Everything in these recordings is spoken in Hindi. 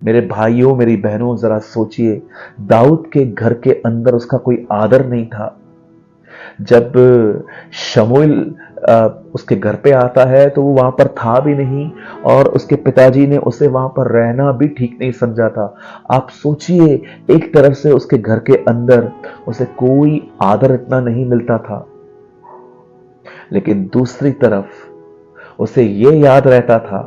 मेरे भाइयों, मेरी बहनों, जरा सोचिए, दाऊद के घर के अंदर उसका कोई आदर नहीं था। जब शमूएल उसके घर पे आता है तो वो वहां पर था भी नहीं, और उसके पिताजी ने उसे वहां पर रहना भी ठीक नहीं समझा था। आप सोचिए, एक तरफ से उसके घर के अंदर उसे कोई आदर इतना नहीं मिलता था, लेकिन दूसरी तरफ उसे ये याद रहता था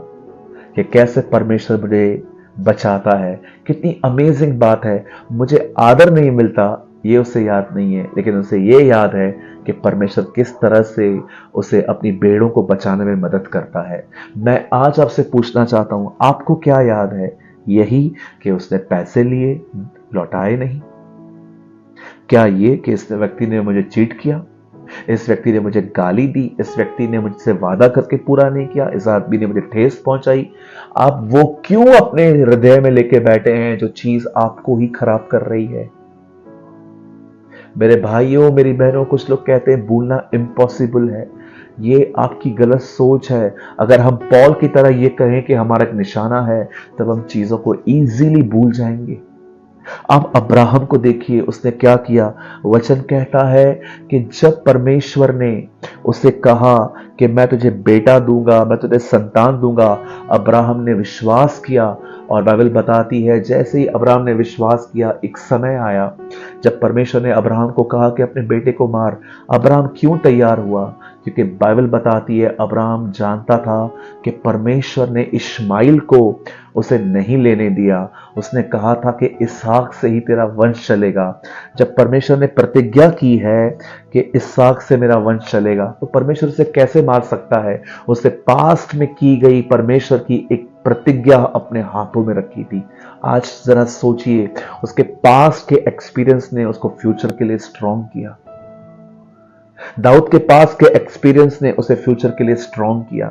कि कैसे परमेश्वर मुझे बचाता है। कितनी अमेजिंग बात है, मुझे आदर नहीं मिलता ये उसे याद नहीं है, लेकिन उसे ये याद है कि परमेश्वर किस तरह से उसे अपनी भेड़ों को बचाने में मदद करता है। मैं आज आपसे पूछना चाहता हूं, आपको क्या याद है? यही कि उसने पैसे लिए, लौटाए नहीं? क्या ये कि इस व्यक्ति ने मुझे चीट किया, इस व्यक्ति ने मुझे गाली दी, इस व्यक्ति ने मुझसे वादा करके पूरा नहीं किया, इस आदमी ने मुझे ठेस पहुंचाई? आप वो क्यों अपने हृदय में लेके बैठे हैं जो चीज आपको ही खराब कर रही है? मेरे भाइयों, मेरी बहनों, कुछ लोग कहते हैं भूलना इम्पॉसिबल है। ये आपकी गलत सोच है। अगर हम पॉल की तरह ये कहें कि हमारा एक निशाना है, तब हम चीजों को इजीली भूल जाएंगे। आप अब्राहम को देखिए, उसने क्या किया। वचन कहता है कि जब परमेश्वर ने उसे कहा कि मैं तुझे बेटा दूंगा, मैं तुझे संतान दूंगा, अब्राहम ने विश्वास किया। और बाइबल बताती है जैसे ही अब्राहम ने विश्वास किया, एक समय आया जब परमेश्वर ने अब्राहम को कहा कि अपने बेटे को मार। अब्राहम क्यों तैयार हुआ? क्योंकि बाइबल बताती है अब्राहम जानता था कि परमेश्वर ने इश्माइल को उसे नहीं लेने दिया। उसने कहा था कि इसहाक से ही तेरा वंश चलेगा। जब परमेश्वर ने प्रतिज्ञा की है कि इसहाक से मेरा वंश चलेगा, तो परमेश्वर उसे कैसे मार सकता है? उसे पास्ट में की गई परमेश्वर की एक प्रतिज्ञा अपने हाथों में रखी थी। आज जरा सोचिए, उसके पास्ट के एक्सपीरियंस ने उसको फ्यूचर के लिए स्ट्रांग किया। दाऊद के पास के एक्सपीरियंस ने उसे फ्यूचर के लिए स्ट्रांग किया।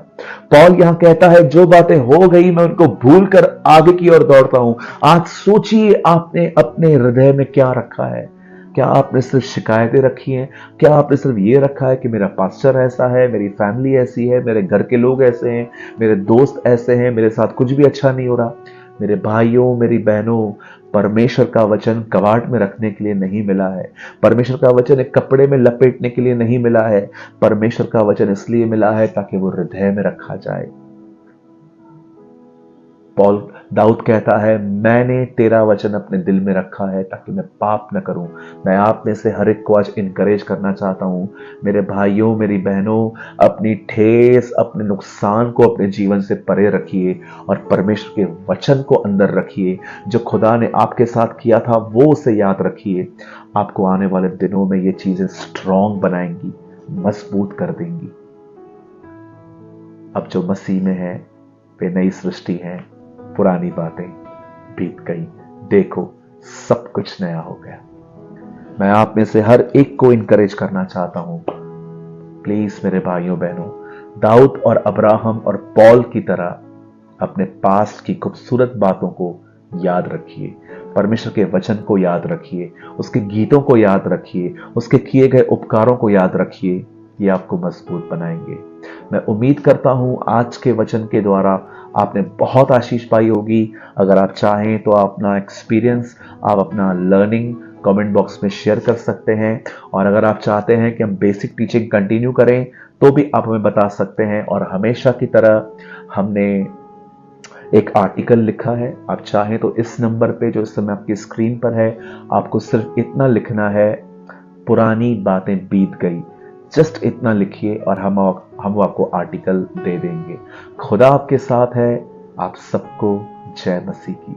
पॉल यहां कहता है जो बातें हो गई मैं उनको भूल कर आगे की ओर दौड़ता हूं। आज सोचिए, आपने अपने हृदय में क्या रखा है? क्या आपने सिर्फ शिकायतें रखी हैं? क्या आपने सिर्फ ये रखा है कि मेरा पास्टर ऐसा है, मेरी फैमिली ऐसी है, मेरे घर के लोग ऐसे हैं, मेरे दोस्त ऐसे हैं, मेरे साथ कुछ भी अच्छा नहीं हो रहा? मेरे भाइयों, मेरी बहनों, परमेश्वर का वचन कबाड़ में रखने के लिए नहीं मिला है। परमेश्वर का वचन एक कपड़े में लपेटने के लिए नहीं मिला है। परमेश्वर का वचन इसलिए मिला है ताकि वो हृदय में रखा जाए। पॉल दाऊद कहता है मैंने तेरा वचन अपने दिल में रखा है ताकि मैं पाप न करूं। मैं आप में से हर एक को आज इनकरेज करना चाहता हूं, मेरे भाइयों, मेरी बहनों, अपनी ठेस, अपने नुकसान को अपने जीवन से परे रखिए और परमेश्वर के वचन को अंदर रखिए। जो खुदा ने आपके साथ किया था वो उसे याद रखिए। आपको आने वाले दिनों में ये चीजें स्ट्रांग बनाएंगी, मजबूत कर देंगी। अब जो मसीह में है वे नई सृष्टि है, पुरानी बातें बीत गई, देखो सब कुछ नया हो गया। मैं आप में से हर एक को इनकरेज करना चाहता हूं, प्लीज मेरे भाइयों बहनों, दाऊद और अब्राहम और पॉल की तरह अपने पास्ट की खूबसूरत बातों को याद रखिए, परमेश्वर के वचन को याद रखिए, उसके गीतों को याद रखिए, उसके किए गए उपकारों को याद रखिए। ये आपको मजबूत बनाएंगे। मैं उम्मीद करता हूं आज के वचन के द्वारा आपने बहुत आशीष पाई होगी। अगर आप चाहें तो अपना एक्सपीरियंस, आप अपना लर्निंग कमेंट बॉक्स में शेयर कर सकते हैं, और अगर आप चाहते हैं कि हम बेसिक टीचिंग कंटिन्यू करें तो भी आप हमें बता सकते हैं। और हमेशा की तरह हमने एक आर्टिकल लिखा है, आप चाहें तो इस नंबर पे जो इस समय आपकी स्क्रीन पर है, आपको सिर्फ इतना लिखना है, पुरानी बातें बीत गई। जस्ट इतना लिखिए और हम आपको आर्टिकल दे देंगे। खुदा आपके साथ है। आप सबको जय मसीह की।